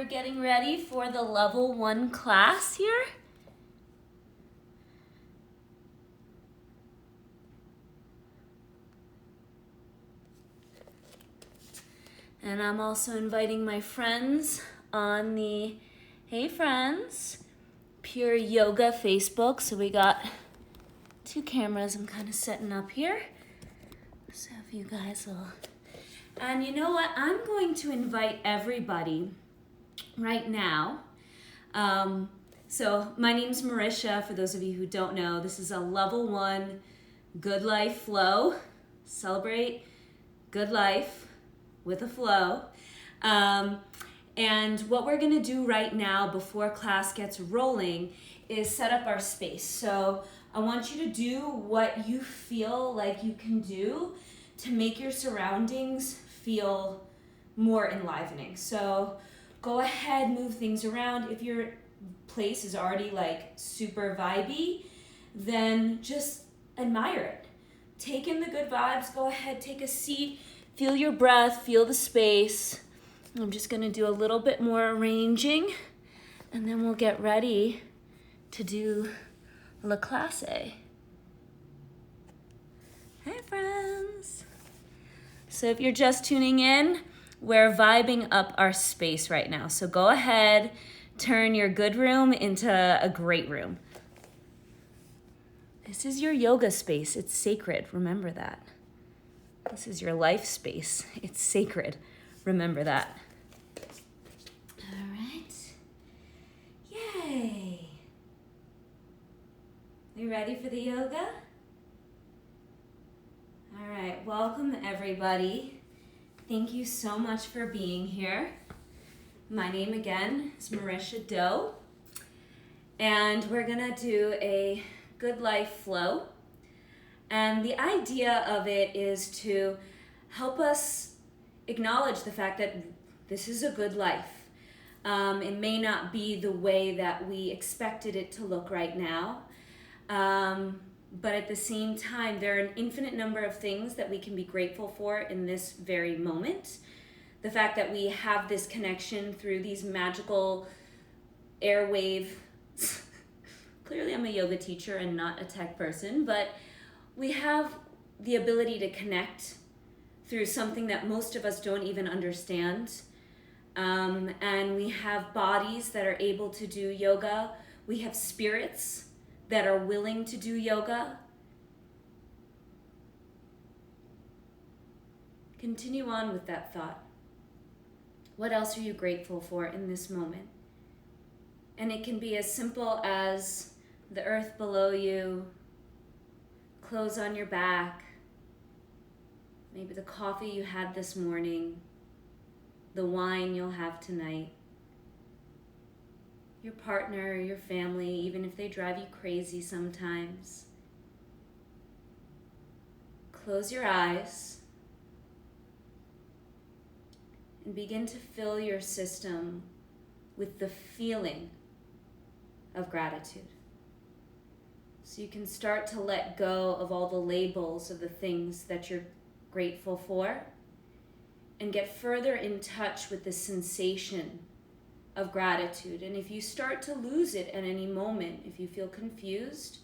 we're getting ready for the level 1 class here. And I'm also inviting my friends on the, hey friends, Pure Yoga Facebook. So we got 2 cameras I'm kind of setting up here. So if you guys will, and you know what? I'm going to invite everybody right now. So my name's Marysia, for those of you who don't know. This is a level 1 good life flow. Celebrate good life with a flow. And what we're gonna do right now before class gets rolling is set up our space. So I want you to do what you feel like you can do to make your surroundings feel more enlivening. So go ahead, move things around. If your place is already like super vibey, then just admire it. Take in the good vibes, go ahead, take a seat, feel your breath, feel the space. I'm just gonna do a little bit more arranging and then we'll get ready to do La Classe. Hey friends. So if you're just tuning in, we're vibing up our space right now. So go ahead, turn your good room into a great room. This is your yoga space. It's sacred. Remember that. This is your life space. It's sacred. Remember that. All right. Yay. You ready for the yoga? All right. Welcome, everybody. Thank you so much for being here. My name again is Marysia Doe, and we're gonna do a good life flow. And the idea of it is to help us acknowledge the fact that this is a good life. It may not be the way that we expected it to look right now, but at the same time, there are an infinite number of things that we can be grateful for in this very moment. The fact that we have this connection through these magical airwave. Clearly I'm a yoga teacher and not a tech person, but we have the ability to connect through something that most of us don't even understand. And we have bodies that are able to do yoga. We have spirits that are willing to do yoga. Continue on with that thought. What else are you grateful for in this moment? And it can be as simple as the earth below you, clothes on your back, maybe the coffee you had this morning, the wine you'll have tonight, your partner, your family, even if they drive you crazy sometimes. Close your eyes and begin to fill your system with the feeling of gratitude. So you can start to let go of all the labels of the things that you're grateful for and get further in touch with the sensation of gratitude. And if you start to lose it at any moment, if you feel confused,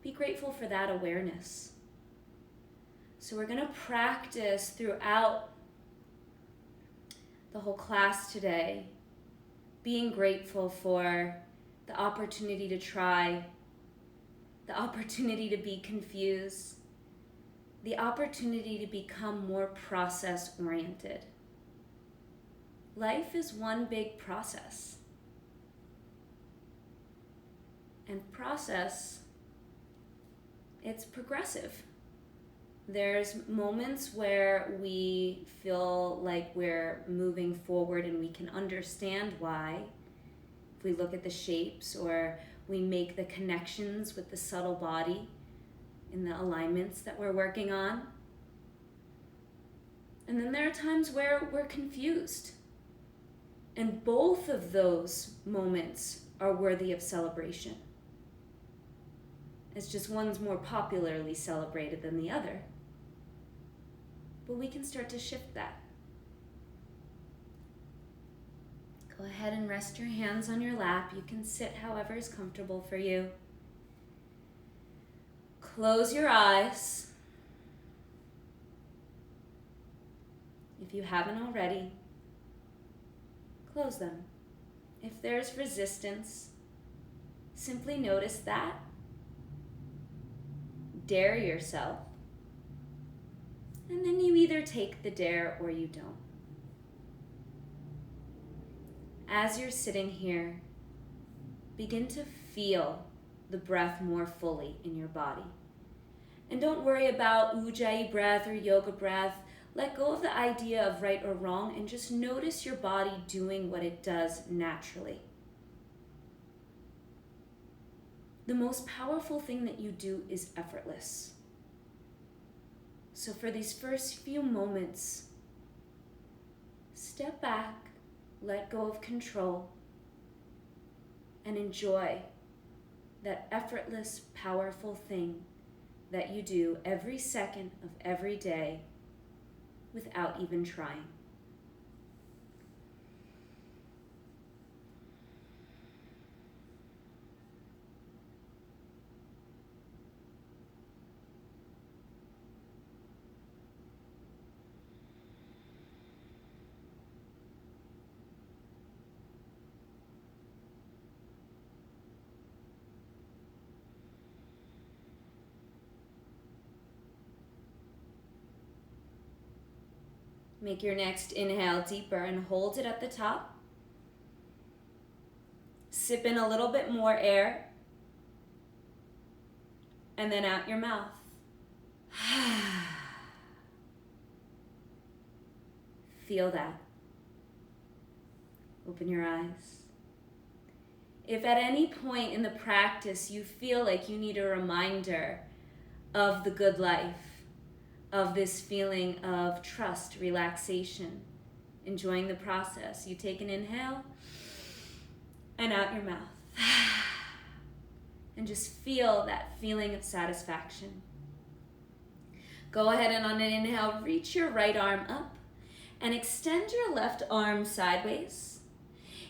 be grateful for that awareness. So we're going to practice throughout the whole class today, being grateful for the opportunity to try, the opportunity to be confused, the opportunity to become more process-oriented. Life is one big process. And process, it's progressive. There's moments where we feel like we're moving forward and we can understand why. If we look at the shapes or we make the connections with the subtle body in the alignments that we're working on. And then there are times where we're confused. And both of those moments are worthy of celebration. It's just one's more popularly celebrated than the other. But we can start to shift that. Go Go ahead and rest your hands on your lap. You can sit however is comfortable for you. Close your eyes. If you haven't already, close them. If there's resistance, simply notice that. Dare yourself. And then you either take the dare or you don't. As you're sitting here, begin to feel the breath more fully in your body. And don't worry about ujjayi breath or yoga breath. Let go of the idea of right or wrong and just notice your body doing what it does naturally. The most powerful thing that you do is effortless. So for these first few moments, step back, let go of control, and enjoy that effortless, powerful thing that you do every second of every day without even trying. Make your next inhale deeper and hold it at the top. Sip in a little bit more air. And then out your mouth. Feel that. Open your eyes. If at any point in the practice you feel like you need a reminder of the good life, of this feeling of trust, relaxation, enjoying the process, you take an inhale and out your mouth. And just feel that feeling of satisfaction. Go ahead and on an inhale, reach your right arm up and extend your left arm sideways.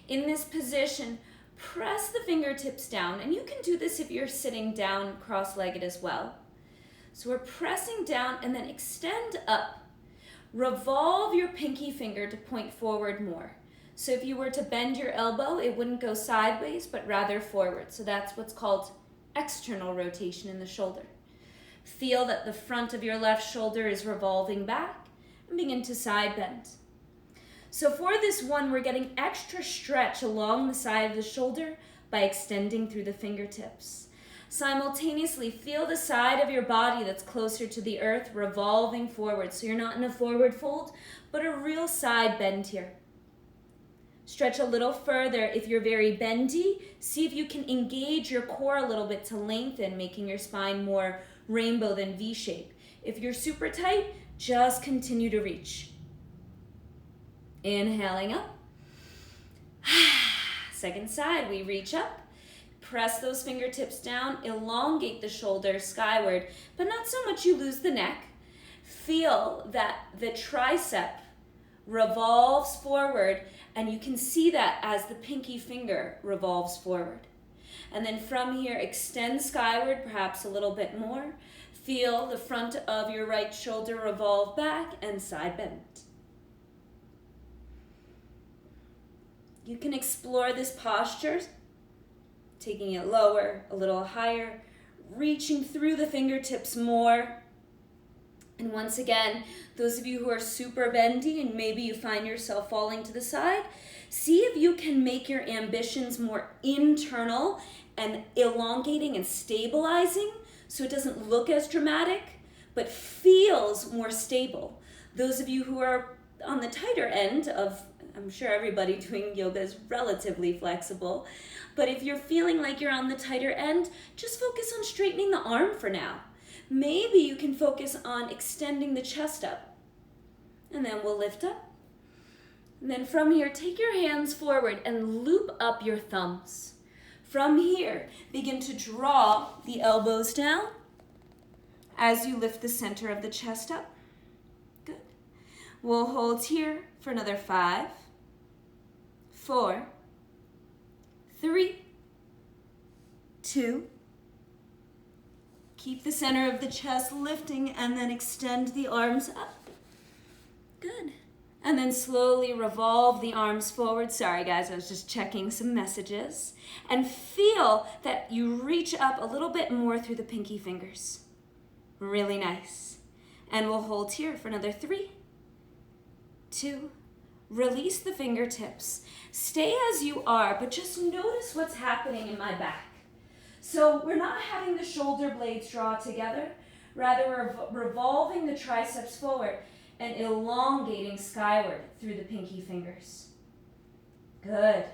In this position, press the fingertips down, and you can do this if you're sitting down cross-legged as well. So we're pressing down and then extend up. Revolve your pinky finger to point forward more. So if you were to bend your elbow, it wouldn't go sideways, but rather forward. So that's what's called external rotation in the shoulder. Feel that the front of your left shoulder is revolving back and begin to side bend. So for this one, we're getting extra stretch along the side of the shoulder by extending through the fingertips. Simultaneously, feel the side of your body that's closer to the earth revolving forward. So you're not in a forward fold, but a real side bend here. Stretch a little further. If you're very bendy, see if you can engage your core a little bit to lengthen, making your spine more rainbow than V-shape. If you're super tight, just continue to reach. Inhaling up. Second side, we reach up. Press those fingertips down, elongate the shoulders skyward, but not so much you lose the neck. Feel that the tricep revolves forward, and you can see that as the pinky finger revolves forward. And then from here, extend skyward, perhaps a little bit more. Feel the front of your right shoulder revolve back and side bend. You can explore this posture, taking it lower, a little higher, reaching through the fingertips more. And once again, those of you who are super bendy and maybe you find yourself falling to the side, see if you can make your ambitions more internal and elongating and stabilizing so it doesn't look as dramatic, but feels more stable. Those of you who are on the tighter end of, I'm sure everybody doing yoga is relatively flexible, but if you're feeling like you're on the tighter end, just focus on straightening the arm for now. Maybe you can focus on extending the chest up. And then we'll lift up. And then from here, take your hands forward and loop up your thumbs. From here, begin to draw the elbows down as you lift the center of the chest up. Good. We'll hold here for another 5, 4, 3, 2. Keep the center of the chest lifting and then extend the arms up. Good. And then slowly revolve the arms forward. Sorry guys, I was just checking some messages. And feel that you reach up a little bit more through the pinky fingers. Really nice. And we'll hold here for another 3, 2. Release the fingertips. Stay as you are, but just notice what's happening in my back. So we're not having the shoulder blades draw together. Rather, we're revolving the triceps forward and elongating skyward through the pinky fingers. Good.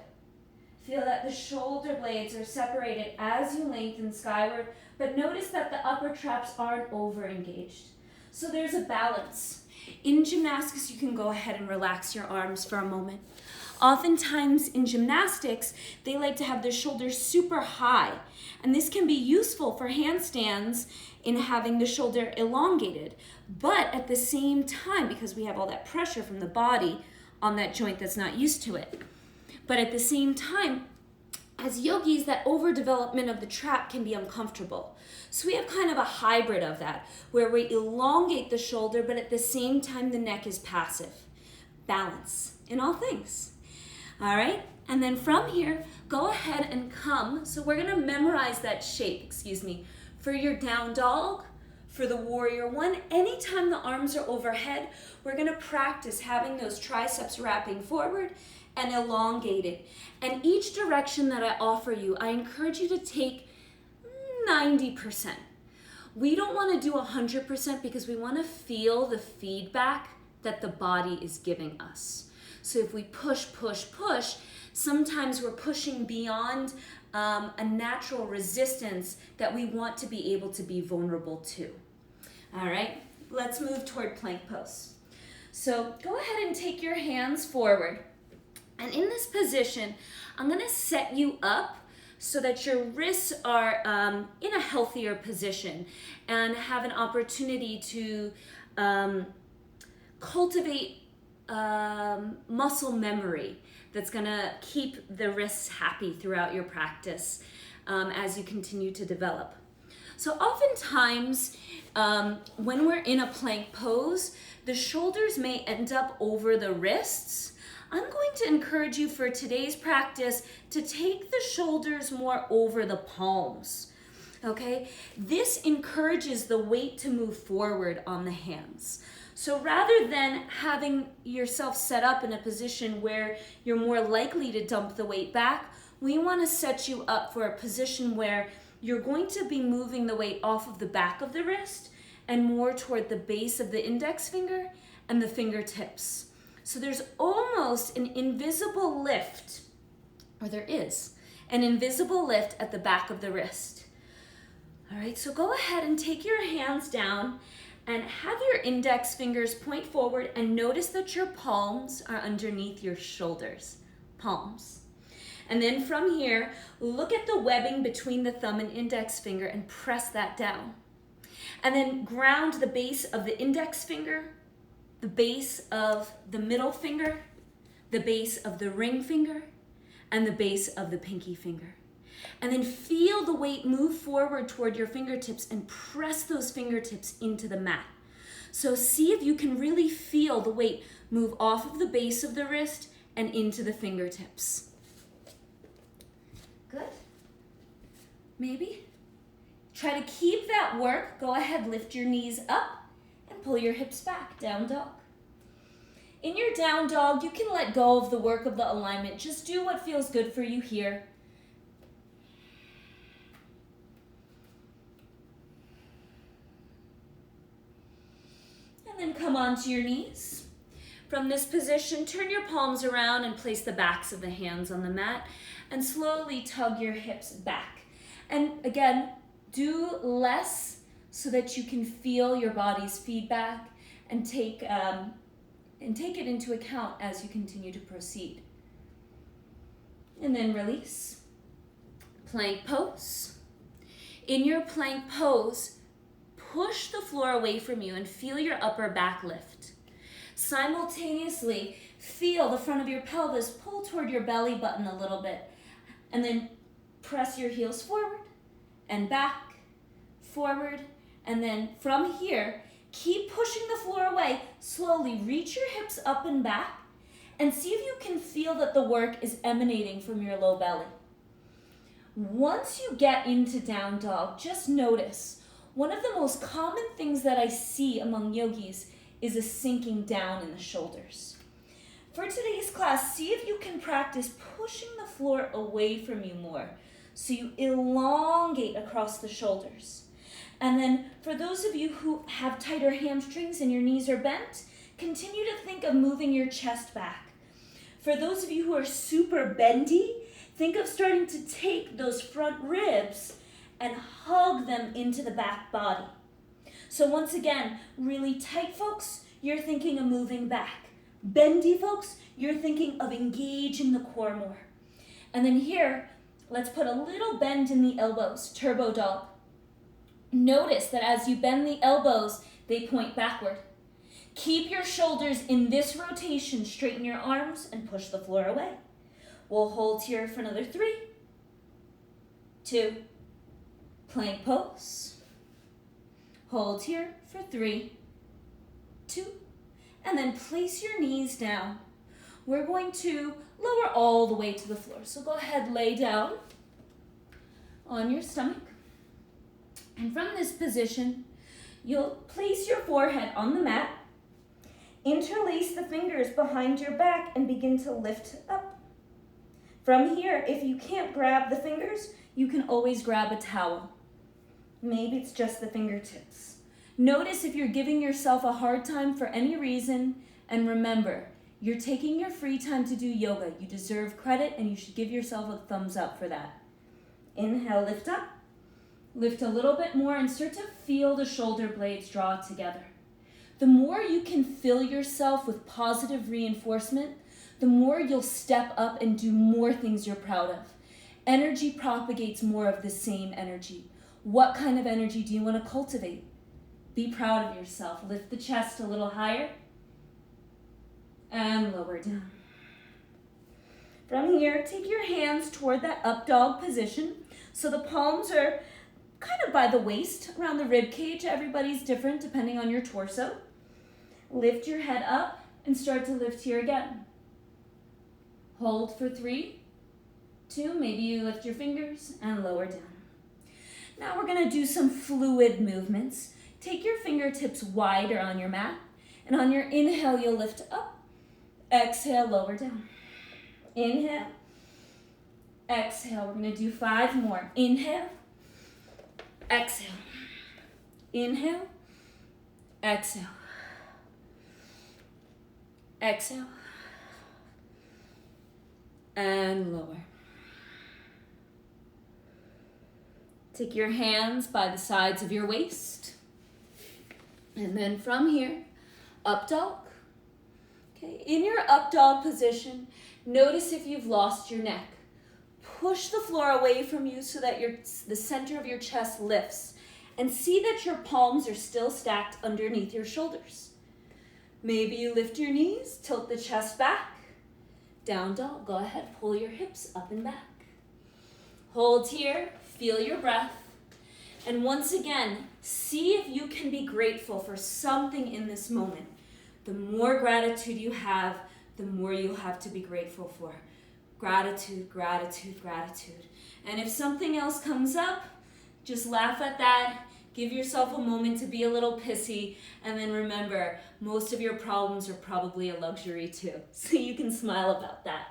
Feel that the shoulder blades are separated as you lengthen skyward, but notice that the upper traps aren't over-engaged. So there's a balance. In gymnastics, you can go ahead and relax your arms for a moment. Oftentimes in gymnastics, they like to have their shoulders super high, and this can be useful for handstands in having the shoulder elongated. But at the same time, because we have all that pressure from the body on that joint that's not used to it, but at the same time, as yogis, that overdevelopment of the trap can be uncomfortable. So we have kind of a hybrid of that, where we elongate the shoulder, but at the same time, the neck is passive. Balance in all things. All right, and then from here, go ahead and come. So we're gonna memorize that shape, for your down dog, for the warrior one. Anytime the arms are overhead, we're gonna practice having those triceps wrapping forward and elongated. And each direction that I offer you, I encourage you to take 90%. We don't wanna do 100% because we wanna feel the feedback that the body is giving us. So if we push, sometimes we're pushing beyond a natural resistance that we want to be able to be vulnerable to. All right, let's move toward plank pose. So go ahead and take your hands forward. And in this position, I'm gonna set you up so that your wrists are in a healthier position and have an opportunity to cultivate muscle memory that's gonna keep the wrists happy throughout your practice as you continue to develop. So oftentimes, when we're in a plank pose, the shoulders may end up over the wrists. I'm going to encourage you for today's practice to take the shoulders more over the palms, okay? This encourages the weight to move forward on the hands. So rather than having yourself set up in a position where you're more likely to dump the weight back, we want to set you up for a position where you're going to be moving the weight off of the back of the wrist and more toward the base of the index finger and the fingertips. So there's almost an invisible lift, or there is an invisible lift at the back of the wrist. All right, so go ahead and take your hands down and have your index fingers point forward and notice that your palms are underneath your shoulders, palms. And then from here, look at the webbing between the thumb and index finger and press that down. And then ground the base of the index finger, the base of the middle finger, the base of the ring finger, and the base of the pinky finger. And then feel the weight move forward toward your fingertips and press those fingertips into the mat. So see if you can really feel the weight move off of the base of the wrist and into the fingertips. Good. Maybe. Try to keep that work. Go ahead, lift your knees up and pull your hips back, down dog. In your down dog, you can let go of the work of the alignment. Just do what feels good for you here. And then come onto your knees. From this position, turn your palms around and place the backs of the hands on the mat and slowly tug your hips back. And again, do less so that you can feel your body's feedback and take it into account as you continue to proceed. And then release. Plank pose. In your plank pose, push the floor away from you and feel your upper back lift. Simultaneously, Feel the front of your pelvis pull toward your belly button a little bit. And then press your heels forward and back, forward, and then from here, keep pushing the floor away. Slowly reach your hips up and back and see if you can feel that the work is emanating from your low belly. Once you get into down dog, just notice one of the most common things that I see among yogis is a sinking down in the shoulders. For today's class, see if you can practice pushing the floor away from you more so you elongate across the shoulders. And then for those of you who have tighter hamstrings and your knees are bent, continue to think of moving your chest back. For those of you who are super bendy, think of starting to take those front ribs and hug them into the back body. So once again, really tight folks, you're thinking of moving back. Bendy folks, you're thinking of engaging the core more. And then here, let's put a little bend in the elbows, turbo dog. Notice that as you bend the elbows, they point backward. Keep your shoulders in this rotation, straighten your arms and push the floor away. We'll hold here for another 3, 2, plank pose. Hold here for 3, 2, and then place your knees down. We're going to lower all the way to the floor. So go ahead, lay down on your stomach. And from this position, you'll place your forehead on the mat, interlace the fingers behind your back, and begin to lift up. From here, if you can't grab the fingers, you can always grab a towel. Maybe it's just the fingertips. Notice if you're giving yourself a hard time for any reason, and remember, you're taking your free time to do yoga. You deserve credit, and you should give yourself a thumbs up for that. Inhale, lift up. Lift a little bit more and start to feel the shoulder blades draw together. The more you can fill yourself with positive reinforcement, the more you'll step up and do more things you're proud of. Energy propagates more of the same energy. What kind of energy do you want to cultivate? Be proud of yourself. Lift the chest a little higher and lower down. From here, take your hands toward that up dog position. So the palms are kind of by the waist, around the rib cage. Everybody's different depending on your torso. Lift your head up and start to lift here again. Hold for 3, 2, maybe you lift your fingers and lower down. Now we're gonna do some fluid movements. Take your fingertips wider on your mat, and on your inhale, you'll lift up. Exhale, lower down. Inhale, exhale. We're gonna do 5 more. Inhale, exhale. Inhale, exhale. Exhale, and lower. Take your hands by the sides of your waist. And then from here, up dog. Okay, in your up dog position, notice if you've lost your neck. Push the floor away from you so that the center of your chest lifts. And see that your palms are still stacked underneath your shoulders. Maybe you lift your knees, tilt the chest back. Down dog, go ahead, pull your hips up and back. Hold here, feel your breath. And once again, see if you can be grateful for something in this moment. The more gratitude you have, the more you'll have to be grateful for. Gratitude, gratitude, gratitude. And if something else comes up, just laugh at that. Give yourself a moment to be a little pissy, and then remember, most of your problems are probably a luxury too, so you can smile about that.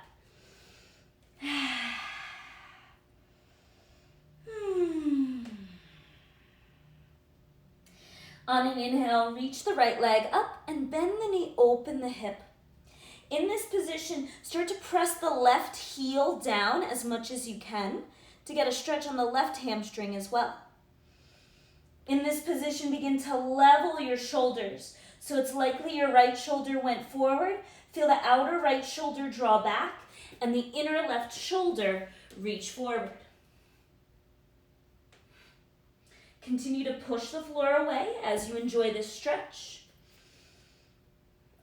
On an inhale, reach the right leg up and bend the knee, open the hip. In this position, start to press the left heel down as much as you can to get a stretch on the left hamstring as well. In this position, begin to level your shoulders. So it's likely your right shoulder went forward. Feel the outer right shoulder draw back and the inner left shoulder reach forward. Continue to push the floor away as you enjoy this stretch.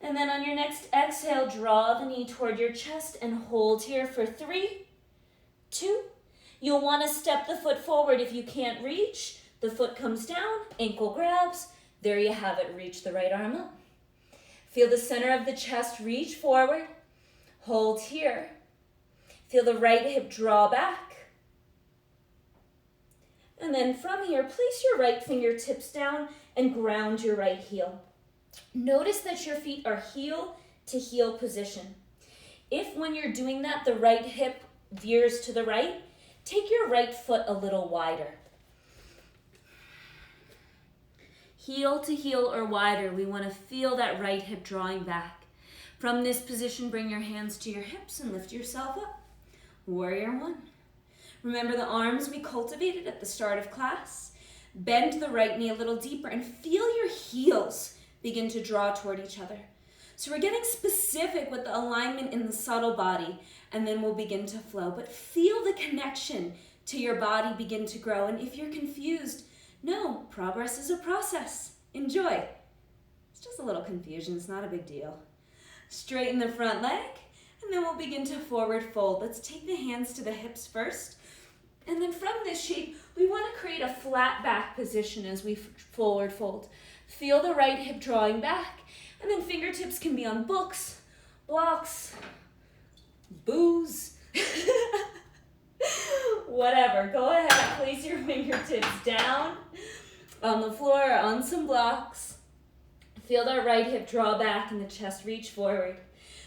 And then on your next exhale, draw the knee toward your chest and hold here for 3, 2. You'll want to step the foot forward if you can't reach. The foot comes down, ankle grabs. There you have it. Reach the right arm up. Feel the center of the chest reach forward. Hold here. Feel the right hip draw back. And then from here, place your right fingertips down and ground your right heel. Notice that your feet are heel to heel position. If when you're doing that, the right hip veers to the right, take your right foot a little wider. Heel to heel or wider, we want to feel that right hip drawing back. From this position, bring your hands to your hips and lift yourself up. Warrior 1. Remember the arms we cultivated at the start of class? Bend the right knee a little deeper and feel your heels begin to draw toward each other. So we're getting specific with the alignment in the subtle body, and then we'll begin to flow. But feel the connection to your body begin to grow. And if you're confused, no, progress is a process. Enjoy. It's just a little confusion. It's not a big deal. Straighten the front leg, and then we'll begin to forward fold. Let's take the hands to the hips first. And then from this shape, we want to create a flat back position as we forward fold. Feel the right hip drawing back, and then fingertips can be on books, blocks, booze, whatever. Go ahead, place your fingertips down on the floor or on some blocks. Feel that right hip draw back and the chest reach forward.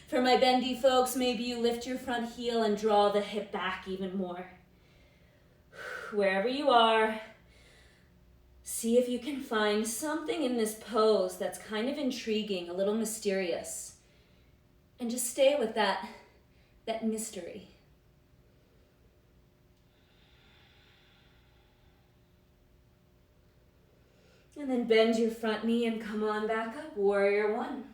For my bendy folks, maybe you lift your front heel and draw the hip back even more. Wherever you are, see if you can find something in this pose that's kind of intriguing, a little mysterious. And just stay with that mystery. And then bend your front knee and come on back up, Warrior 1.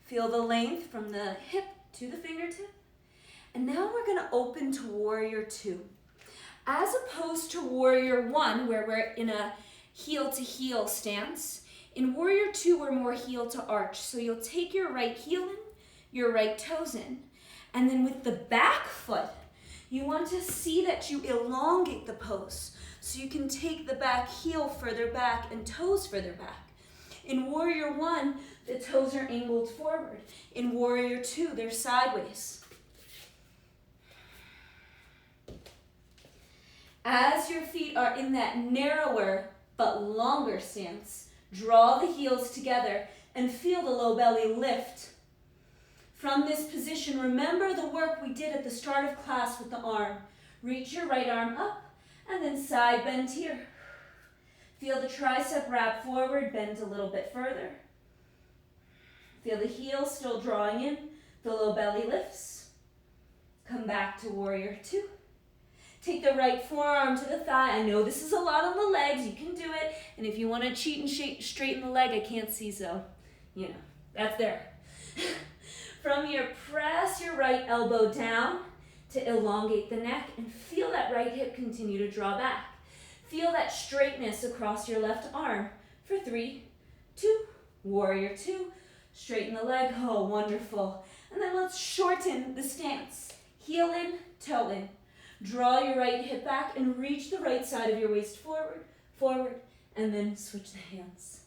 Feel the length from the hip to the fingertip. And now we're gonna open to Warrior 2. As opposed to Warrior 1, where we're in a heel to heel stance, in Warrior 2, we're more heel to arch. So you'll take your right heel in, your right toes in, and then with the back foot, you want to see that you elongate the pose. So you can take the back heel further back and toes further back. In Warrior 1, the toes are angled forward. In Warrior 2, they're sideways. As your feet are in that narrower but longer stance, draw the heels together and feel the low belly lift. From this position, remember the work we did at the start of class with the arm. Reach your right arm up and then side bend here. Feel the tricep wrap forward, bend a little bit further. Feel the heels still drawing in, the low belly lifts. Come back to Warrior 2. Take the right forearm to the thigh. I know this is a lot on the legs. You can do it. And if you want to cheat and straighten the leg, I can't see, so, that's there. From here, press your right elbow down to elongate the neck and feel that right hip continue to draw back. Feel that straightness across your left arm for 3, 2, Warrior 2. Straighten the leg. Oh, wonderful. And then let's shorten the stance. Heel in, toe in. Draw your right hip back and reach the right side of your waist forward, forward, and then switch the hands.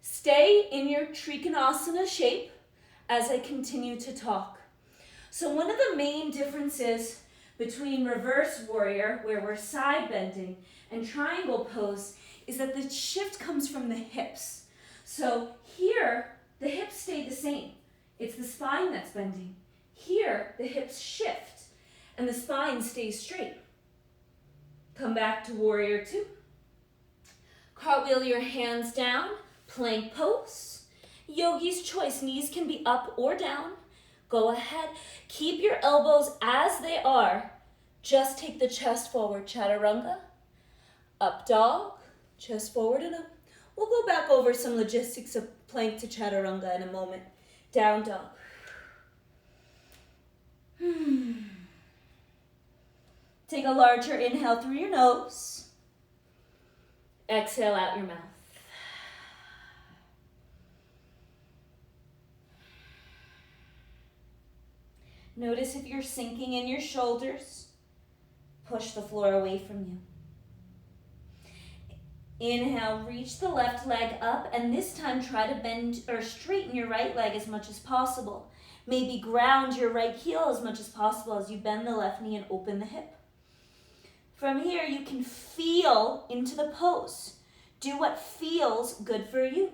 Stay in your Trikonasana shape as I continue to talk. So one of the main differences between reverse warrior, where we're side bending, and triangle pose is that the shift comes from the hips. So here, the hips stay the same. It's the spine that's bending. Here, the hips shift and the spine stays straight. Come back to Warrior 2. Cartwheel your hands down, plank pose. Yogi's choice, knees can be up or down. Go ahead, keep your elbows as they are. Just take the chest forward, Chaturanga. Up dog, chest forward and up. We'll go back over some logistics of plank to Chaturanga in a moment. Down dog. Take a larger inhale through your nose. Exhale out your mouth. Notice if you're sinking in your shoulders. Push the floor away from you. Inhale, reach the left leg up, and this time try to bend or straighten your right leg as much as possible. Maybe ground your right heel as much as possible as you bend the left knee and open the hip. From here, you can feel into the pose. Do what feels good for you.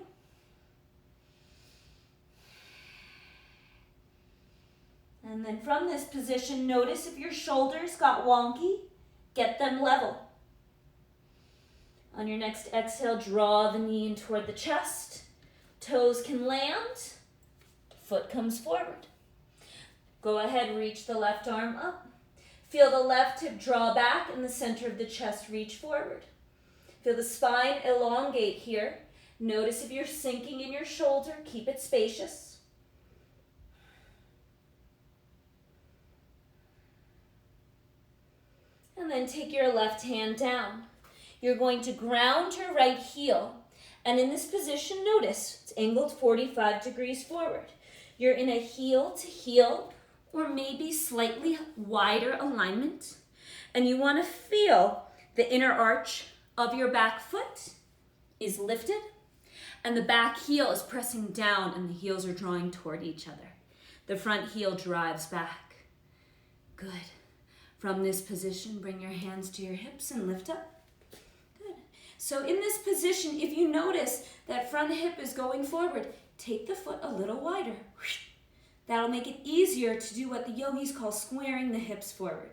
And then from this position, notice if your shoulders got wonky, get them level. On your next exhale, draw the knee in toward the chest. Toes can land. Foot comes forward. Go ahead, reach the left arm up. Feel the left hip draw back and the center of the chest reach forward. Feel the spine elongate here. Notice if you're sinking in your shoulder, keep it spacious. And then take your left hand down. You're going to ground your right heel. And in this position, notice it's angled 45 degrees forward. You're in a heel to heel or maybe slightly wider alignment. And you want to feel the inner arch of your back foot is lifted and the back heel is pressing down and the heels are drawing toward each other. The front heel drives back. Good. From this position, bring your hands to your hips and lift up. Good. So in this position, if you notice that front hip is going forward, take the foot a little wider. That'll make it easier to do what the yogis call squaring the hips forward.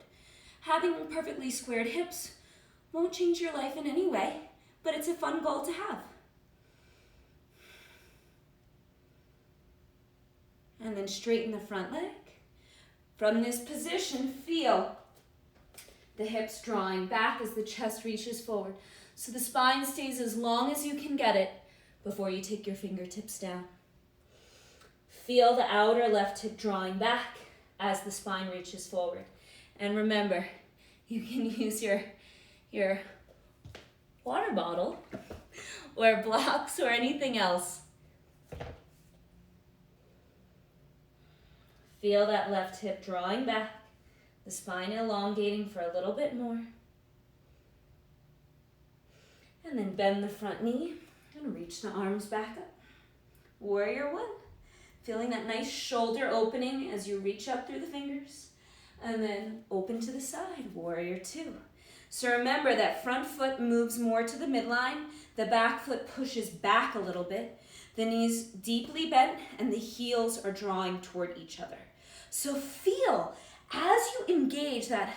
Having perfectly squared hips won't change your life in any way, but it's a fun goal to have. And then straighten the front leg. From this position, feel the hips drawing back as the chest reaches forward. So the spine stays as long as you can get it before you take your fingertips down. Feel the outer left hip drawing back as the spine reaches forward. And remember, you can use your water bottle or blocks or anything else. Feel that left hip drawing back, the spine elongating for a little bit more. And then bend the front knee and reach the arms back up. Warrior one. Feeling that nice shoulder opening as you reach up through the fingers. And then open to the side, warrior two. So remember that front foot moves more to the midline. The back foot pushes back a little bit. The knees deeply bent and the heels are drawing toward each other. So feel as you engage that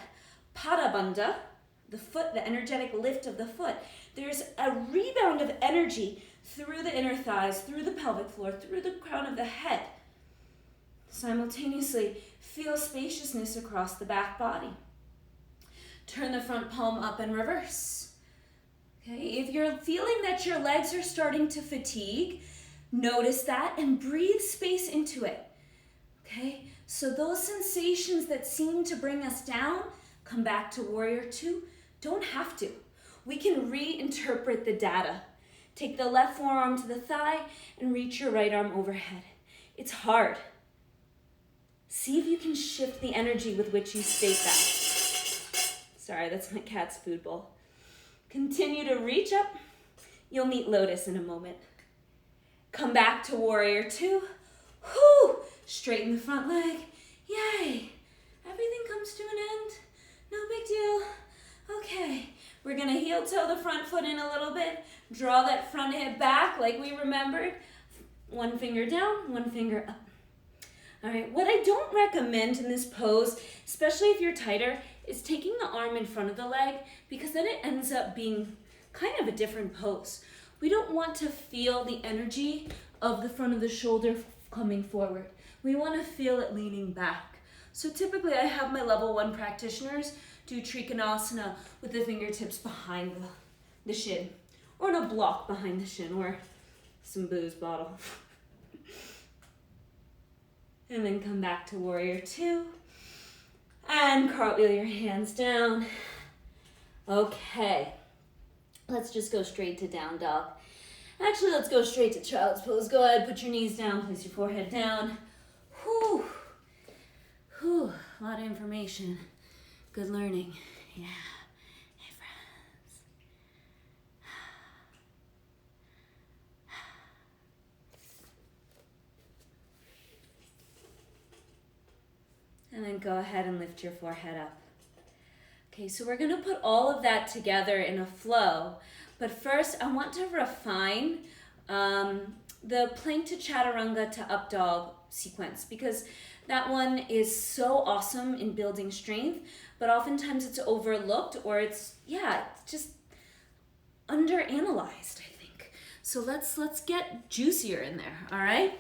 pada bandha, the foot, the energetic lift of the foot, there's a rebound of energy through the inner thighs, through the pelvic floor, through the crown of the head. Simultaneously, feel spaciousness across the back body. Turn the front palm up and reverse. Okay, if you're feeling that your legs are starting to fatigue, notice that and breathe space into it. Okay, so those sensations that seem to bring us down, come back to warrior two, don't have to. We can reinterpret the data. Take the left forearm to the thigh and reach your right arm overhead. It's hard. See if you can shift the energy with which you state that. Sorry, that's my cat's food bowl. Continue to reach up. You'll meet lotus in a moment. Come back to warrior two. Whoo! Straighten the front leg. Yay! Everything comes to an end. No big deal. Okay, we're gonna heel toe the front foot in a little bit. Draw that front hip back like we remembered. One finger down, one finger up. All right, what I don't recommend in this pose, especially if you're tighter, is taking the arm in front of the leg because then it ends up being kind of a different pose. We don't want to feel the energy of the front of the shoulder coming forward. We want to feel it leaning back. So typically I have my level 1 practitioners do Trikonasana with the fingertips behind the shin, or in a block behind the shin, or some booze bottle. And then come back to warrior two. And cartwheel your hands down. Okay. Let's just go straight to down dog. Actually, let's go straight to child's pose. Go ahead, put your knees down, place your forehead down. Whew. Whew, a lot of information. Good learning. Yeah. Hey, friends. And then go ahead and lift your forehead up. Okay, so we're going to put all of that together in a flow. But first, I want to refine the plank to chaturanga to up dog sequence, because that one is so awesome in building strength, but oftentimes it's overlooked, or it's just underanalyzed, I think. So let's get juicier in there, all right?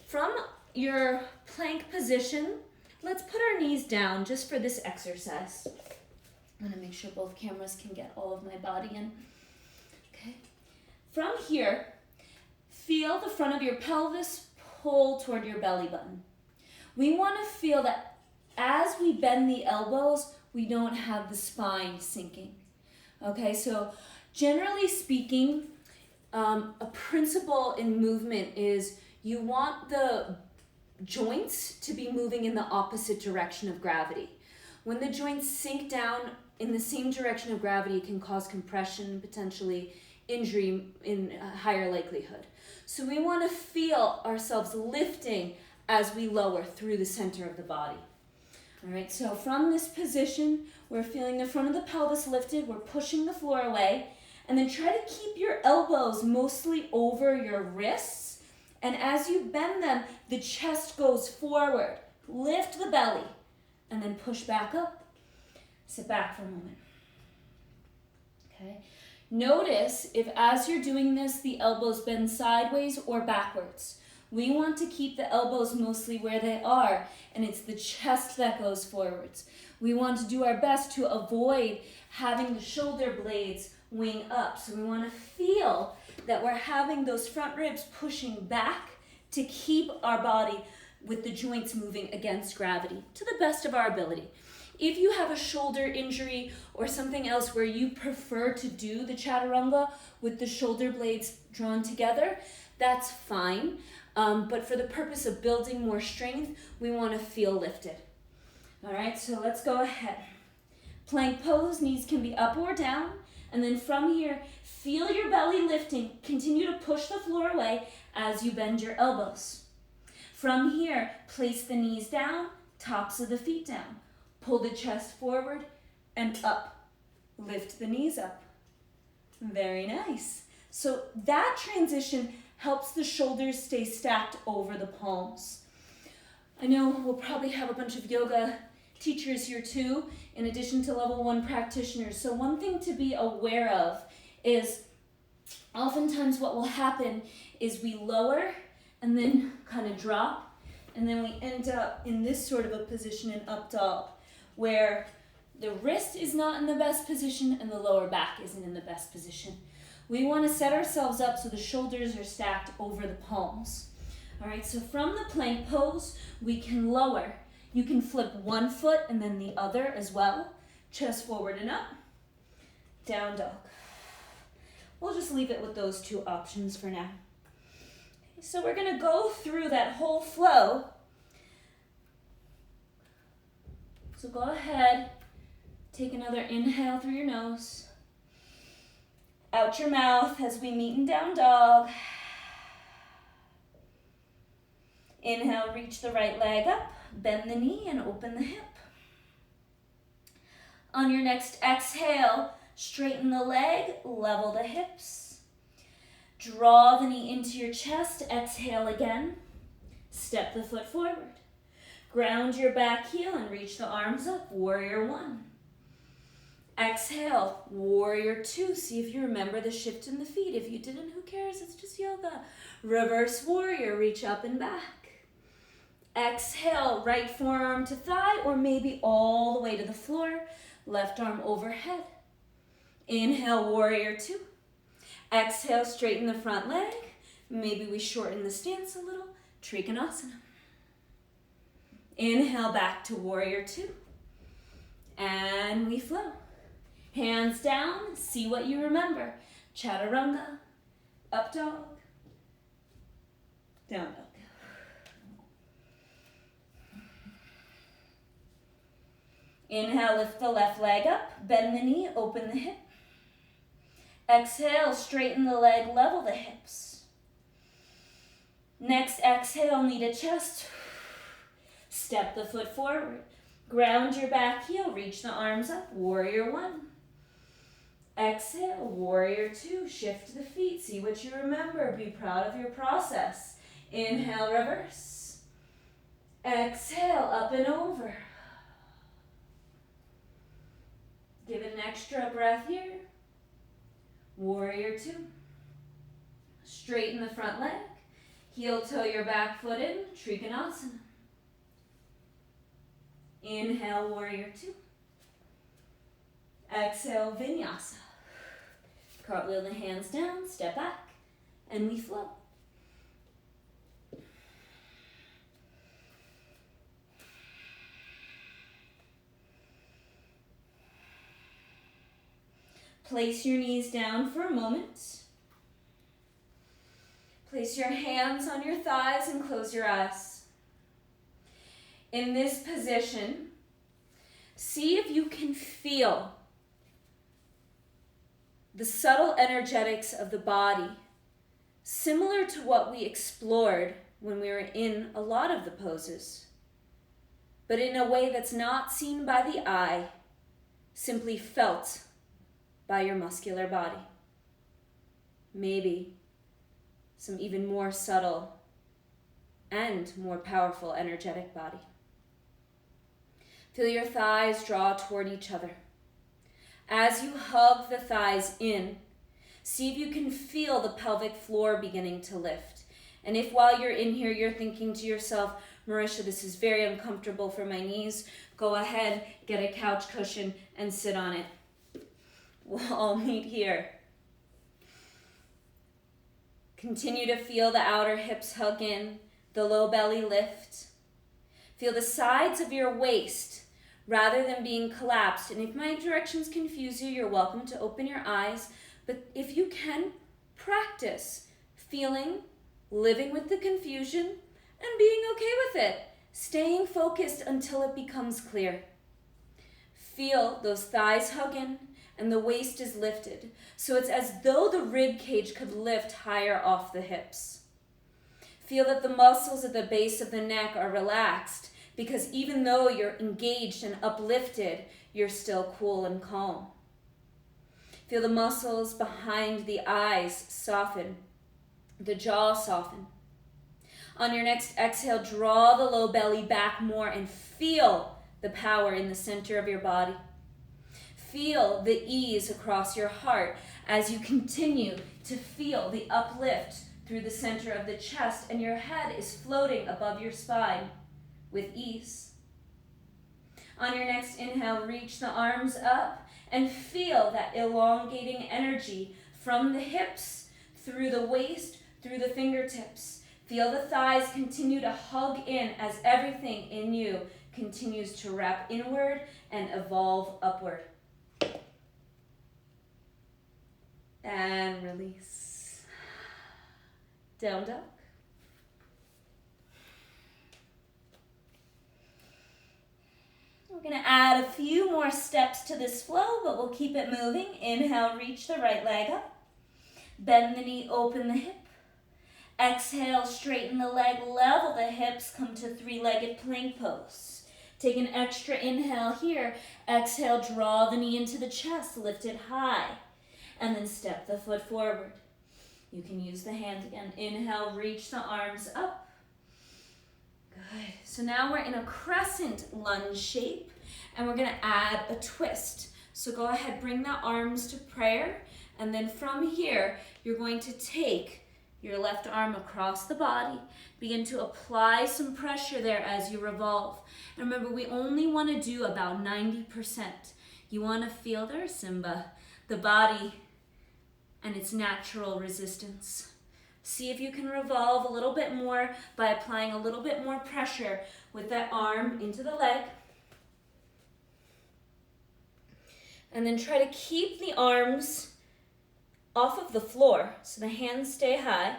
From your plank position, let's put our knees down just for this exercise. I'm gonna make sure both cameras can get all of my body in. Okay. From here, feel the front of your pelvis pull toward your belly button. We want to feel that as we bend the elbows, we don't have the spine sinking. Okay, so generally speaking, a principle in movement is you want the joints to be moving in the opposite direction of gravity. When the joints sink down in the same direction of gravity, it can cause compression, potentially injury in a higher likelihood. So we want to feel ourselves lifting as we lower through the center of the body. All right, so from this position, we're feeling the front of the pelvis lifted, we're pushing the floor away, and then try to keep your elbows mostly over your wrists, and as you bend them, the chest goes forward. Lift the belly, and then push back up. Sit back for a moment. Okay. Notice if as you're doing this, the elbows bend sideways or backwards. We want to keep the elbows mostly where they are, and it's the chest that goes forwards. We want to do our best to avoid having the shoulder blades wing up. So we want to feel that we're having those front ribs pushing back to keep our body with the joints moving against gravity to the best of our ability. If you have a shoulder injury or something else where you prefer to do the chaturanga with the shoulder blades drawn together, that's fine. But for the purpose of building more strength, we want to feel lifted. All right, so let's go ahead. Plank pose, knees can be up or down. And then from here, feel your belly lifting. Continue to push the floor away as you bend your elbows. From here, place the knees down, tops of the feet down. Pull the chest forward and up. Lift the knees up. Very nice. So that transition helps the shoulders stay stacked over the palms. I know we'll probably have a bunch of yoga teachers here too, in addition to level 1 practitioners. So one thing to be aware of is oftentimes what will happen is we lower and then kind of drop, and then we end up in this sort of a position in up dog, where the wrist is not in the best position and the lower back isn't in the best position. We want to set ourselves up so the shoulders are stacked over the palms. All right, so from the plank pose, we can lower. You can flip one foot and then the other as well. Chest forward and up. Down dog. We'll just leave it with those two options for now. So we're going to go through that whole flow. So go ahead, take another inhale through your nose. Out your mouth as we meet in down dog. Inhale, reach the right leg up, bend the knee and open the hip. On your next exhale, straighten the leg, level the hips. Draw the knee into your chest, exhale again. Step the foot forward. Ground your back heel and reach the arms up, warrior 1. Exhale, warrior 2. See if you remember the shift in the feet. If you didn't, who cares? It's just yoga. Reverse warrior, reach up and back. Exhale, right forearm to thigh or maybe all the way to the floor. Left arm overhead. Inhale, warrior 2. Exhale, straighten the front leg. Maybe we shorten the stance a little. Trikonasana. Inhale, back to warrior 2. And we flow. Hands down, see what you remember. Chaturanga, up dog, down dog. Inhale, lift the left leg up, bend the knee, open the hip. Exhale, straighten the leg, level the hips. Next exhale, knee to chest. Step the foot forward. Ground your back heel, reach the arms up, warrior one. Exhale, warrior two, shift the feet, see what you remember, be proud of your process. Inhale, reverse. Exhale, up and over. Give it an extra breath here. Warrior two. Straighten the front leg. Heel toe your back foot in, Trikonasana. Inhale, warrior two. Exhale, vinyasa. Cartwheel the hands down, step back, and we flow. Place your knees down for a moment. Place your hands on your thighs and close your eyes. In this position, see if you can feel the subtle energetics of the body, similar to what we explored when we were in a lot of the poses, but in a way that's not seen by the eye, simply felt by your muscular body. Maybe some even more subtle and more powerful energetic body. Feel your thighs draw toward each other. As you hug the thighs in, see if you can feel the pelvic floor beginning to lift. And if while you're in here, you're thinking to yourself, Marysia, this is very uncomfortable for my knees, go ahead, get a couch cushion and sit on it. We'll all meet here. Continue to feel the outer hips hug in, the low belly lift. Feel the sides of your waist rather than being collapsed. And if my directions confuse you, you're welcome to open your eyes. But if you can, practice feeling, living with the confusion, and being okay with it. Staying focused until it becomes clear. Feel those thighs hug in and the waist is lifted. So it's as though the rib cage could lift higher off the hips. Feel that the muscles at the base of the neck are relaxed, because even though you're engaged and uplifted, you're still cool and calm. Feel the muscles behind the eyes soften, the jaw soften. On your next exhale, draw the low belly back more and feel the power in the center of your body. Feel the ease across your heart as you continue to feel the uplift through the center of the chest, and your head is floating above your spine with ease. On your next inhale, reach the arms up and feel that elongating energy from the hips, through the waist, through the fingertips. Feel the thighs continue to hug in as everything in you continues to wrap inward and evolve upward. And release. Down dog. We're going to add a few more steps to this flow, but we'll keep it moving. Inhale, reach the right leg up. Bend the knee, open the hip. Exhale, straighten the leg, level the hips, come to three-legged plank pose. Take an extra inhale here. Exhale, draw the knee into the chest, lift it high, and then step the foot forward. You can use the hand again. Inhale, reach the arms up. Good. So now we're in a crescent lunge shape, and we're going to add a twist. So go ahead, bring the arms to prayer, and then from here, you're going to take your left arm across the body. Begin to apply some pressure there as you revolve. And remember, we only want to do about 90%. You want to feel there, Simba, the body and its natural resistance. See if you can revolve a little bit more by applying a little bit more pressure with that arm into the leg. And then try to keep the arms off of the floor, so the hands stay high.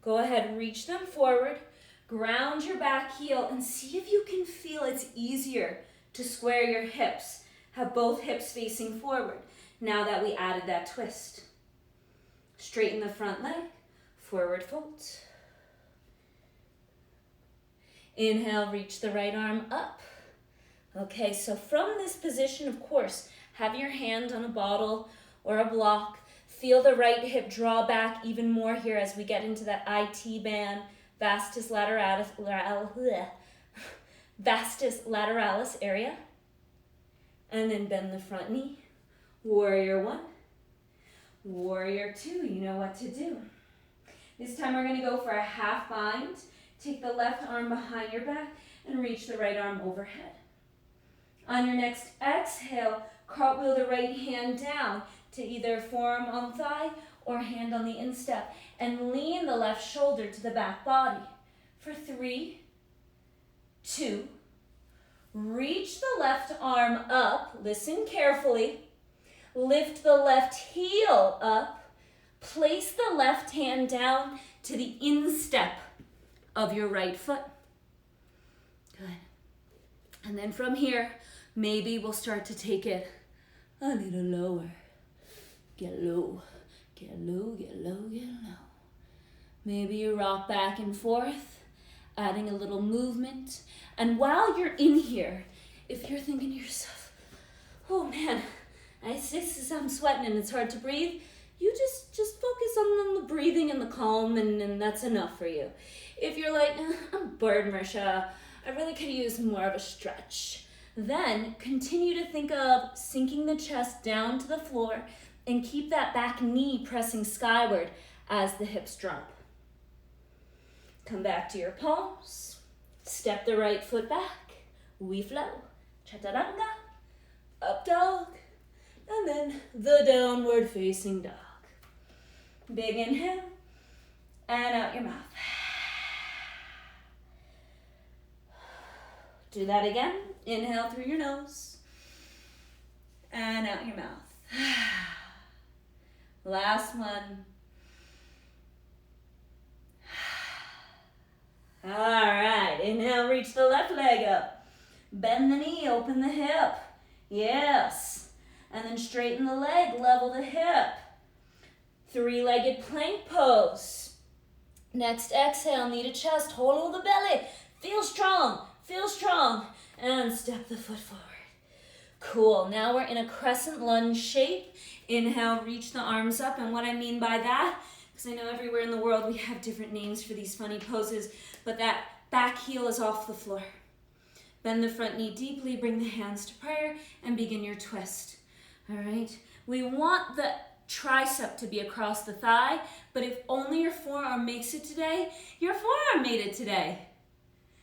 Go ahead, reach them forward, ground your back heel, and see if you can feel it's easier to square your hips. Have both hips facing forward. Now that we added that twist. Straighten the front leg, forward fold. Inhale, reach the right arm up. Okay, so from this position, of course, have your hand on a bottle or a block. Feel the right hip draw back even more here as we get into that IT band, vastus lateralis area. And then bend the front knee. Warrior one. Warrior two, you know what to do. This time we're gonna go for a half bind. Take the left arm behind your back and reach the right arm overhead. On your next exhale, cartwheel the right hand down to either forearm on thigh or hand on the instep, and lean the left shoulder to the back body. For 3, 2, reach the left arm up, listen carefully, lift the left heel up, place the left hand down to the instep of your right foot. Good. And then from here, maybe we'll start to take it a little lower. Get low, get low, get low, get low. Maybe you rock back and forth, adding a little movement. And while you're in here, if you're thinking to yourself, oh man, I'm sweating and it's hard to breathe, you just focus on the breathing and the calm, and that's enough for you. If you're like, I'm bored, Marysia, I really could use more of a stretch, then continue to think of sinking the chest down to the floor and keep that back knee pressing skyward as the hips drop. Come back to your palms, step the right foot back, we flow, chaturanga, up dog, and then the downward facing dog. Big inhale, and out your mouth. Do that again. Inhale through your nose, and out your mouth. Last one. All right, inhale, reach the left leg up. Bend the knee, open the hip. Yes. And then straighten the leg, level the hip. 3-legged plank pose. Next exhale, knee to chest, hold the belly. Feel strong, and step the foot forward. Cool, now we're in a crescent lunge shape. Inhale, reach the arms up, and what I mean by that, because I know everywhere in the world we have different names for these funny poses, but that back heel is off the floor. Bend the front knee deeply, bring the hands to prayer, and begin your twist. All right, we want the tricep to be across the thigh, but if only your forearm makes it today, your forearm made it today.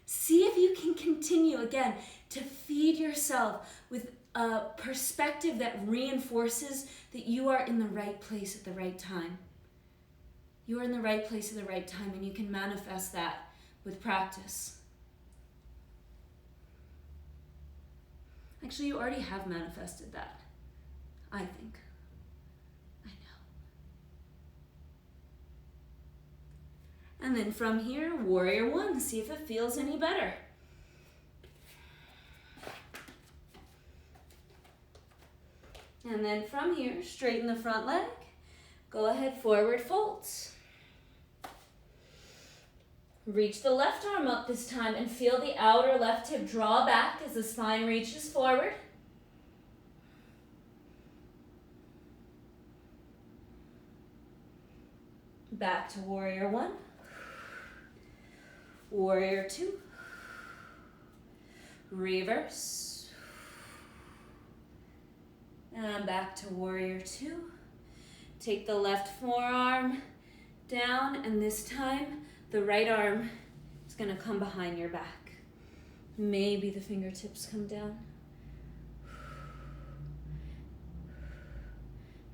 See if you can continue, again, to feed yourself with a perspective that reinforces that you are in the right place at the right time. You are in the right place at the right time, and you can manifest that with practice. Actually, you already have manifested that, I think. I know. And then from here, warrior one, see if it feels any better. And then from here, straighten the front leg. Go ahead, forward folds. Reach the left arm up this time and feel the outer left hip draw back as the spine reaches forward. Back to warrior one. Warrior two. Reverse. And back to warrior two. Take the left forearm down, and this time the right arm is going to come behind your back. Maybe the fingertips come down.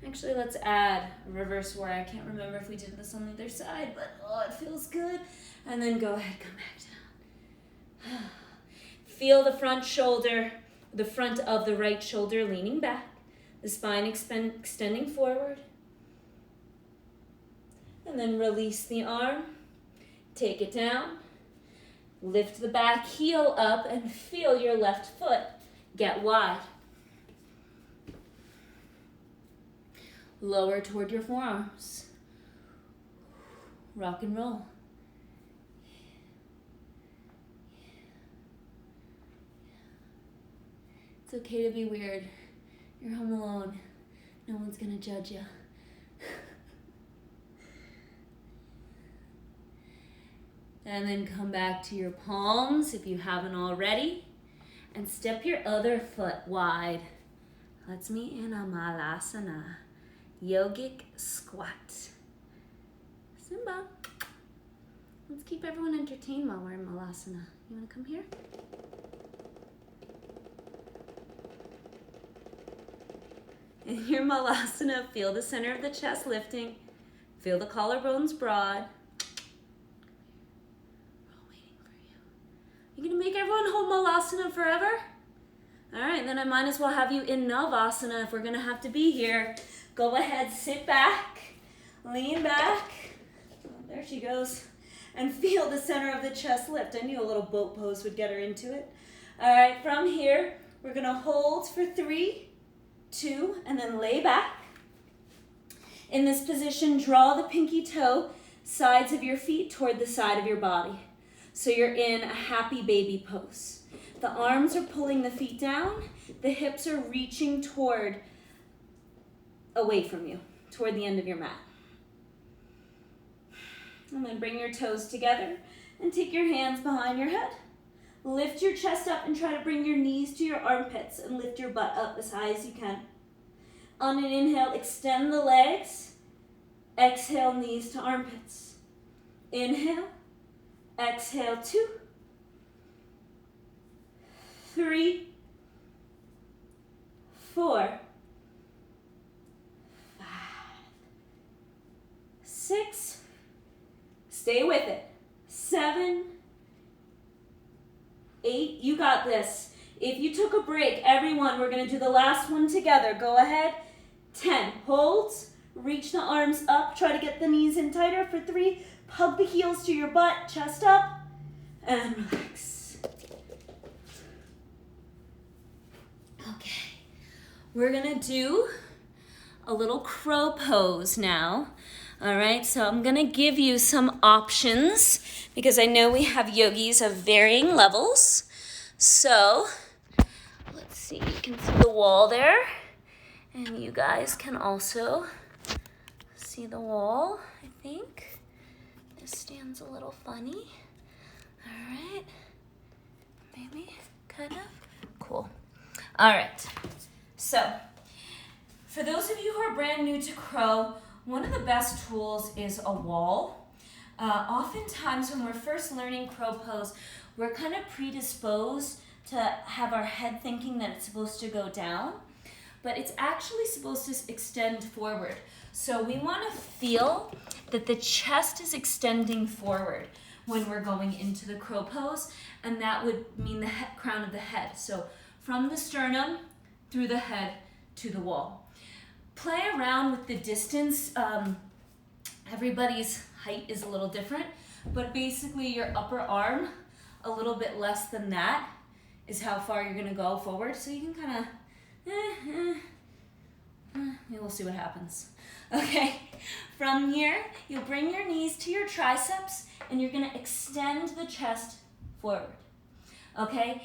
Actually, let's add a reverse warrior. I can't remember if we did this on the other side, but oh, it feels good. And then go ahead, come back down. Feel the front shoulder, the front of the right shoulder leaning back, the spine extending forward. And then release the arm, take it down, lift the back heel up, and feel your left foot Get wide. Lower toward your forearms. Rock and roll. It's okay to be weird. You're home alone. No one's gonna judge you. And then come back to your palms if you haven't already. And step your other foot wide. Let's meet in a Malasana. Yogic Squat. Simba. Let's keep everyone entertained while we're in Malasana. You wanna come here? In your Malasana, feel the center of the chest lifting. Feel the collarbones broad. You gonna make everyone hold Malasana forever? All right, then I might as well have you in Navasana if we're gonna have to be here. Go ahead, sit back, lean back. Oh, there she goes. And feel the center of the chest lift. I knew a little boat pose would get her into it. All right, from here, we're gonna hold for 3, 2, and then lay back. In this position, draw the pinky toe sides of your feet toward the side of your body. So you're in a happy baby pose. The arms are pulling the feet down. The hips are reaching away from you, toward the end of your mat. And then bring your toes together and take your hands behind your head. Lift your chest up and try to bring your knees to your armpits and lift your butt up as high as you can. On an inhale, extend the legs. Exhale, knees to armpits. Inhale. Exhale, 2, 3, 4, 5, 6, stay with it, 7, 8, you got this. If you took a break, everyone, we're gonna do the last one together. Go ahead, 10, holds, reach the arms up, try to get the knees in tighter for 3, hug the heels to your butt, chest up, and relax. Okay, we're gonna do a little crow pose now. All right, so I'm gonna give you some options because I know we have yogis of varying levels. So, let's see, you can see the wall there, and you guys can also see the wall, I think. This stands a little funny. All right, maybe, kind of, cool. All right, so for those of you who are brand new to crow, one of the best tools is a wall. Oftentimes when we're first learning crow pose, we're kind of predisposed to have our head thinking that it's supposed to go down, but it's actually supposed to extend forward. So we want to feel that the chest is extending forward when we're going into the crow pose, and that would mean the crown of the head. So from the sternum, through the head, to the wall. Play around with the distance. Everybody's height is a little different, but basically your upper arm, a little bit less than that, is how far you're gonna go forward. So you can kind of, we'll see what happens. Okay, from here, you'll bring your knees to your triceps and you're gonna extend the chest forward, okay?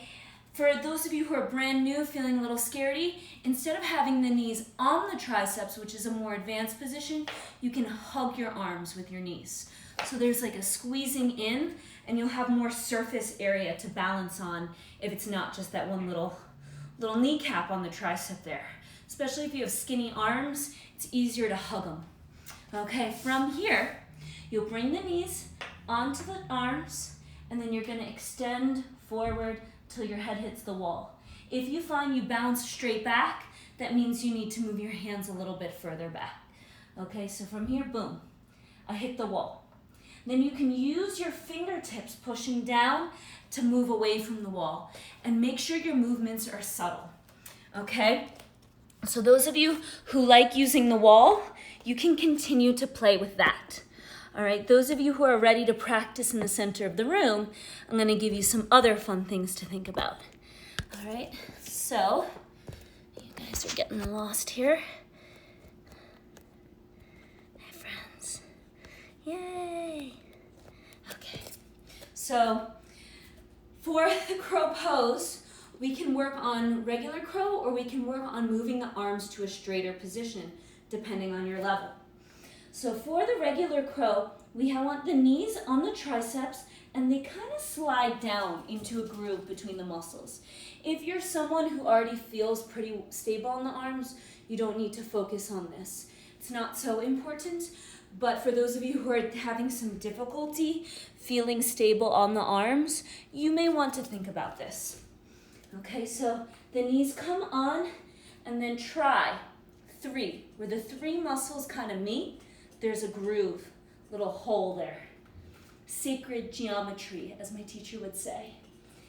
For those of you who are brand new, feeling a little scaredy, instead of having the knees on the triceps, which is a more advanced position, you can hug your arms with your knees. So there's like a squeezing in, and you'll have more surface area to balance on if it's not just that one little kneecap on the tricep there. Especially if you have skinny arms, it's easier to hug them. Okay, from here, you'll bring the knees onto the arms, and then you're gonna extend forward till your head hits the wall. If you find you bounce straight back, that means you need to move your hands a little bit further back. Okay, so from here, boom, I hit the wall. Then you can use your fingertips pushing down to move away from the wall, and make sure your movements are subtle, okay? So those of you who like using the wall, you can continue to play with that. All right, those of you who are ready to practice in the center of the room, I'm gonna give you some other fun things to think about. All right, so So, you guys are getting lost here. Hi, friends. Yay. Okay. So, for the crow pose, we can work on regular crow or we can work on moving the arms to a straighter position, depending on your level. So for the regular crow, we want the knees on the triceps and they kind of slide down into a groove between the muscles. If you're someone who already feels pretty stable on the arms, you don't need to focus on this. It's not so important, but for those of you who are having some difficulty feeling stable on the arms, you may want to think about this. Okay, so the knees come on and then try 3, where the 3 muscles kind of meet. There's a groove, little hole there. Sacred geometry, as my teacher would say.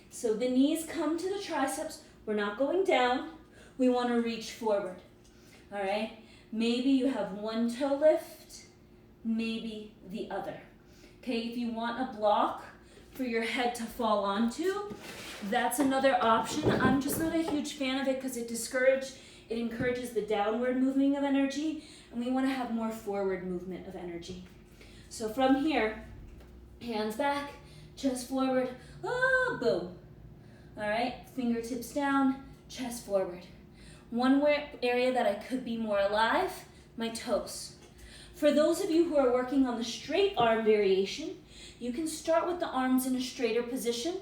So the knees come to the triceps. We're not going down. We want to reach forward. All right? Maybe you have one toe lift, maybe the other. Okay, if you want a block for your head to fall onto, that's another option. I'm just not a huge fan of it because it encourages the downward movement of energy, and we want to have more forward movement of energy. So from here, hands back, chest forward, boom. All right, fingertips down, chest forward. One area that I could be more alive, my toes. For those of you who are working on the straight arm variation, you can start with the arms in a straighter position.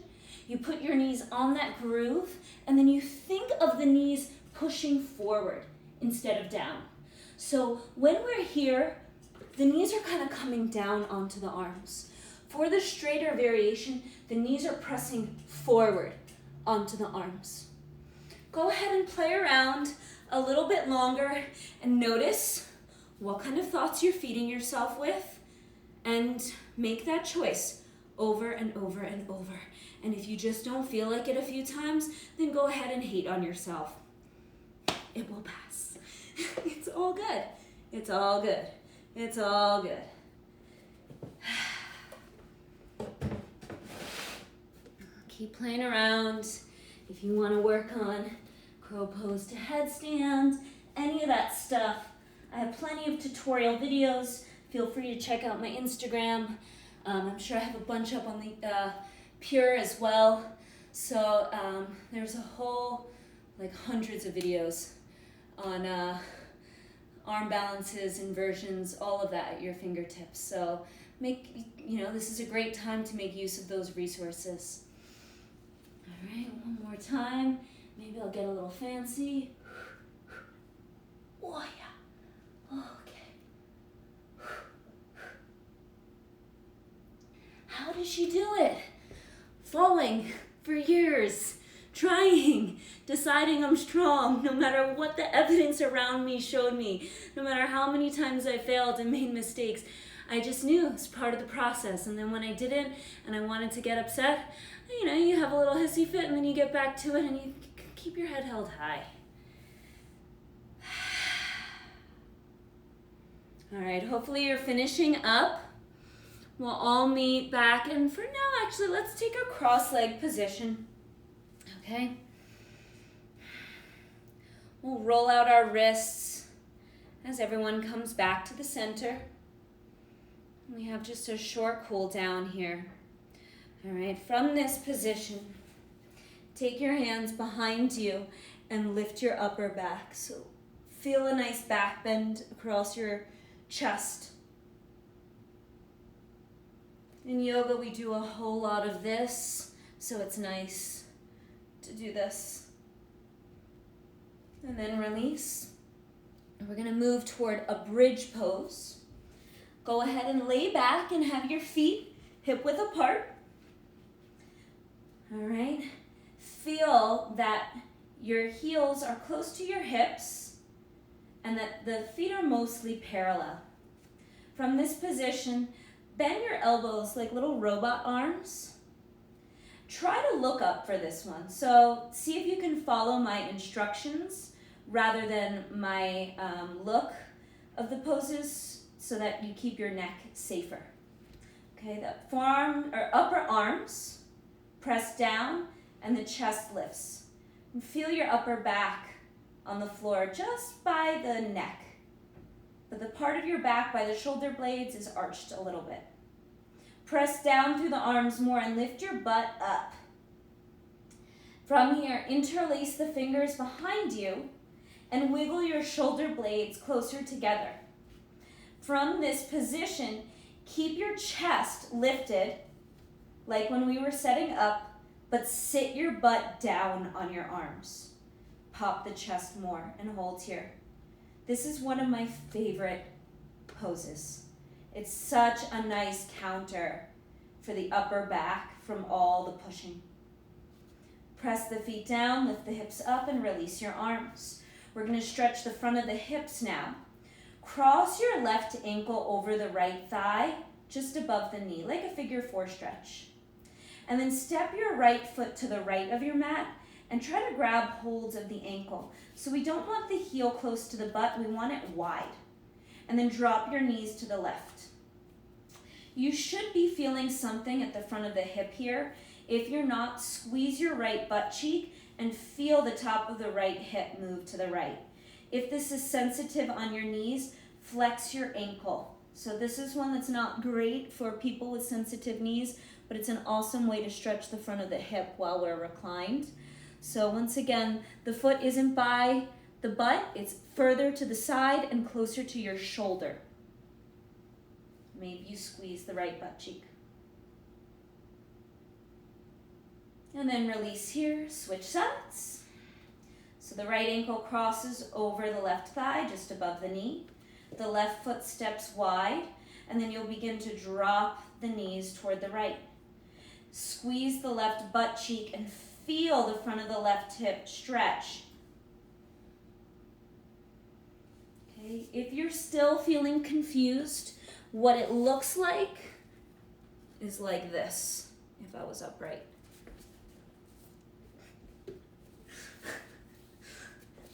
You put your knees on that groove, and then you think of the knees pushing forward instead of down. So when we're here, the knees are kind of coming down onto the arms. For the straighter variation, the knees are pressing forward onto the arms. Go ahead and play around a little bit longer and notice what kind of thoughts you're feeding yourself with, and make that choice over and over and over. And if you just don't feel like it a few times, then go ahead and hate on yourself. It will pass. It's all good. It's all good. It's all good. Keep playing around. If you want to work on crow pose to headstand, any of that stuff, I have plenty of tutorial videos. Feel free to check out my Instagram. I'm sure I have a bunch up on the Pure as well. So there's a whole, like hundreds of videos on arm balances, inversions, all of that at your fingertips. So this is a great time to make use of those resources. All right, one more time. Maybe I'll get a little fancy. Oh yeah, okay. How did she do it? Falling for years, trying, deciding I'm strong, no matter what the evidence around me showed me, no matter how many times I failed and made mistakes. I just knew it's part of the process. And then when I didn't and I wanted to get upset, you have a little hissy fit and then you get back to it and you keep your head held high. All right, hopefully you're finishing up. We'll all meet back, and for now, actually, let's take a cross-leg position, okay? We'll roll out our wrists as everyone comes back to the center. We have just a short cool down here. All right, from this position, take your hands behind you and lift your upper back. So feel a nice back bend across your chest. In yoga, we do a whole lot of this, so it's nice to do this. And then release. We're going to move toward a bridge pose. Go ahead and lay back and have your feet hip-width apart. All right. Feel that your heels are close to your hips and that the feet are mostly parallel. From this position, bend your elbows like little robot arms. Try to look up for this one. So see if you can follow my instructions rather than my look of the poses so that you keep your neck safer. Okay, the forearm or upper arms press down and the chest lifts. And feel your upper back on the floor just by the neck. But the part of your back by the shoulder blades is arched a little bit. Press down through the arms more and lift your butt up. From here, interlace the fingers behind you and wiggle your shoulder blades closer together. From this position, keep your chest lifted, like when we were setting up, but sit your butt down on your arms. Pop the chest more and hold here. This is one of my favorite poses. It's such a nice counter for the upper back from all the pushing. Press the feet down, lift the hips up, and release your arms. We're going to stretch the front of the hips now. Cross your left ankle over the right thigh, just above the knee, like a figure 4 stretch. And then step your right foot to the right of your mat and try to grab holds of the ankle. So we don't want the heel close to the butt, we want it wide. And then drop your knees to the left. You should be feeling something at the front of the hip here. If you're not, squeeze your right butt cheek and feel the top of the right hip move to the right. If this is sensitive on your knees, flex your ankle. So this is one that's not great for people with sensitive knees, but it's an awesome way to stretch the front of the hip while we're reclined. So once again, the foot isn't by the butt, it's further to the side and closer to your shoulder. Maybe you squeeze the right butt cheek. And then release here, switch sides. So the right ankle crosses over the left thigh, just above the knee. The left foot steps wide, and then you'll begin to drop the knees toward the right. Squeeze the left butt cheek and feel the front of the left hip stretch. Okay, if you're still feeling confused, what it looks like is like this, if I was upright.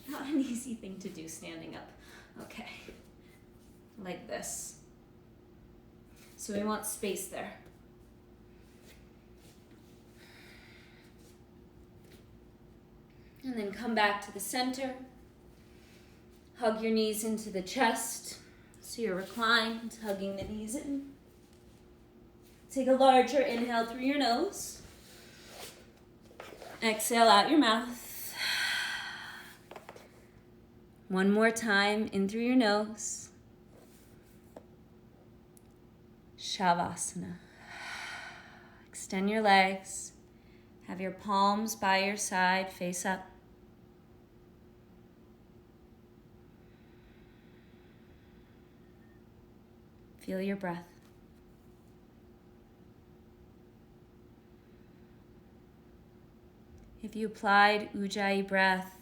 Not an easy thing to do standing up. Okay, like this. So we want space there. And then come back to the center. Hug your knees into the chest. So you're reclined, hugging the knees in. Take a larger inhale through your nose. Exhale out your mouth. One more time, in through your nose. Shavasana. Extend your legs. Have your palms by your side, face up. Feel your breath. If you applied Ujjayi breath,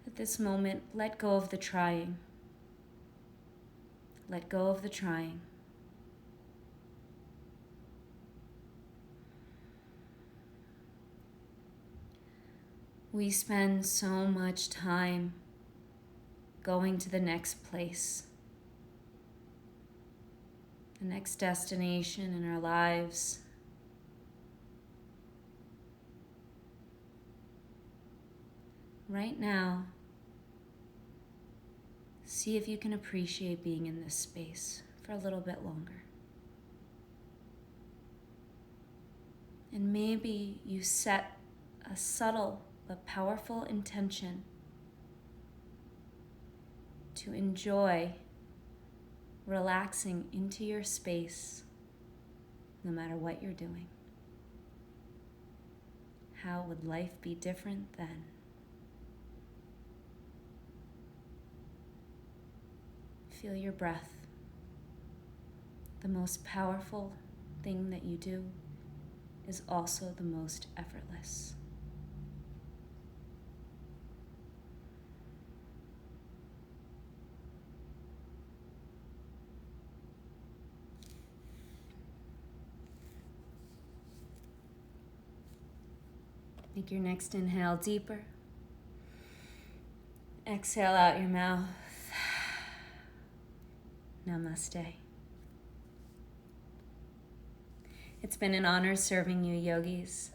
at this moment, let go of the trying. Let go of the trying. We spend so much time going to the next place, the next destination in our lives. Right now, see if you can appreciate being in this space for a little bit longer. And maybe you set a subtle but powerful intention to enjoy relaxing into your space no matter what you're doing. How would life be different then? Feel your breath. The most powerful thing that you do is also the most effortless. Make your next inhale deeper. Exhale out your mouth. Namaste. It's been an honor serving you, yogis.